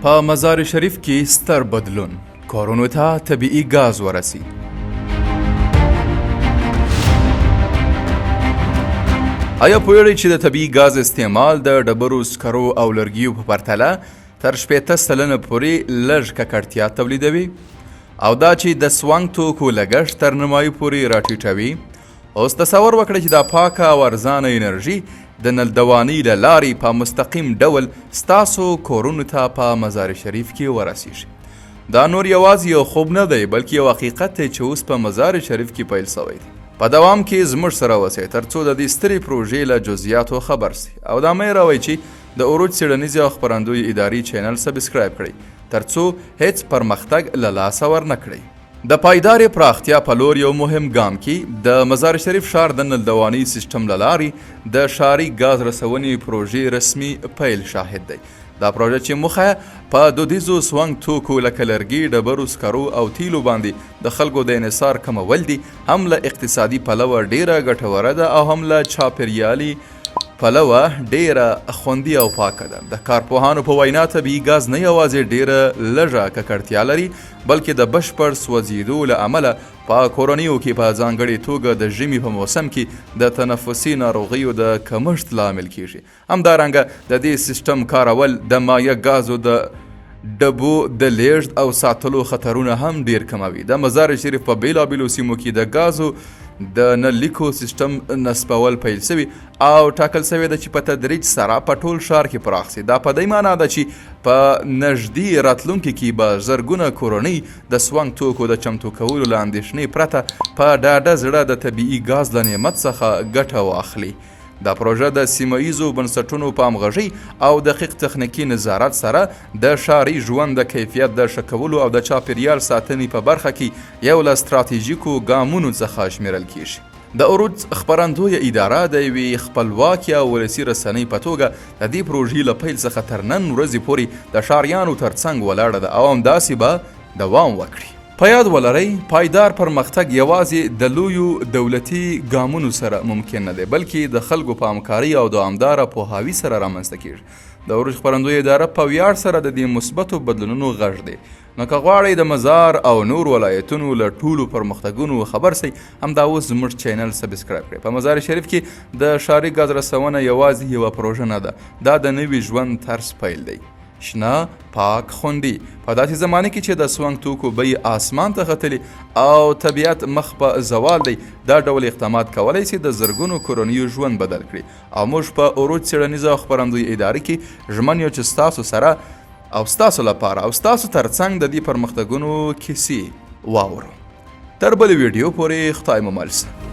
په مزارشریف کې ستر بدلون، کورونو ته طبیعي ګاز ورسېد. آیا پوهېږئ چې د طبیعي ګاز استعمال د ډبرو، سکرو او لرګیو په پرتله تر 80% پورې لږ ککړتیا تولیدوي او دا چې د سونګ توکو لګښت تر نیمایي پورې راټیټوي؟ اوس تصور وکړئ چې دا پاکه او ارزانه انرژي د نلدوانۍ له لارې په مستقیم ډول ستاسو کورونو ته په مزارشریف کې ورسیږي. دا نور یوازې یو خوب نه دی، بلکې یو حقیقت دی چې اوس په مزارشریف کې پیل شوی دی. په دوام کې زموږ سره اوسئ ترڅو د دې سترې پروژې له جزئیاتو خبر سئ او دا مه هېروئ چې د اروج څېړنیزې او خپرندویو ادارې چینل سبسکرایب کړئ ترڅو هیڅ پرمختګ له لاسه ورنه کړئ. د پایدارې پراختیا په لور یو مهم ګام کې د مزارشریف ښار د نلدوانۍ سیسټم له لارې د ښاري ګاز رسونې پروژې رسمي پیل شاهد دی. دا پروژه چې موخه په دودیزو سونګ توکو لکه لرګي، ډبرو، سکرو او تېلو باندې د خلکو د انحصار کمول دي، هم له اقتصادي پلوه ډېره ګټوره ده او هم له چاپېریالي پلوه ډېره خوندي او پاکه ده. د کارپوهانو په وینا طبیعي ګاز نه یوازې ډېره لږه ککړتیا لري، بلکې د بشپړ سوځېدو له امله په کورنیو کې په ځانګړې توګه د ژمي په موسم کې د تنفسي ناروغیو د کمښت لامل کیږي. همدارنګه د دې سیسټم کارول د مایع ګازو د ډبو د لیږد او ساتلو خطرونه هم ډیر کموي. د مزارشریف په بیلابیلو سیمو کې د ګازو د نلیکو سیسټم نصبول پیل شوي او ټاکل شوی ده چې په تدریج سره په ټول ښار کې پراخ شي. دا په دې معنا ده چې په نږدې راتلونکي کې به زرګونه کورنۍ د سونګ توکو د چمتو کولو له اندېښنې پرته په ډاډه زړه د طبیعي ګاز له نعمت څخه ګټه واخلي. دا پروژه د سیمه ییزو بنسټونو په همغږۍ او دقیق تخنیکي نظارت سره د ښاري ژوند د کیفیت د ښه کولو او د چاپېریال ساتنې په برخه کې یو له ستراتیژیکو ګامونو څخه شمیرل کیږي. د اروج خپرندویه اداره د یوې خپلواکې او ولسي رسنۍ په توګه د دې پروژې له پیل څخه تر نن ورځې پورې د ښاریانو ترڅنګ ولاړه ده او همداسې به دوام وکړي. په یاد ولرئ، پایدار پرمختګ یوازې د لویو دولتي ګامونو سره ممکن نه دی، بلکې د خلکو په همکارۍ او دوامداره پوهاوي سره رامنځته کیږي. د اروج خپرندویه اداره په ویاړ سره د دې مثبتو بدلونونو غږ دی. نو که غواړئ د مزار او نور ولایتونو له ټولو پرمختګونو خبر سئ، همدا اوس زموږ چینل سبسکرایب کړئ. په مزارشریف کې د ښاري ګاز رسونه یوازې یوه پروژه نه ده، دا د نوي ژوند طرز پیل دی. شنه، پاک، خوندي. په داسې زمانه کې چې د سونګ توکو بیې اسمان ته ختلي او طبیعت مخ په زوال دی، دا ډول اقدامات کولی شي د زرګونو کورنیو ژوند بدل کړي او موږ په اروج څېړنیزه او خپرندویه ادارې کې ژمن یو چې ستاسو سره او ستاسو لپاره او ستاسو ترڅنګ د دې پرمختګونو کیسې واورو. تر بلې ویډیو پورې خدای مو مل شه.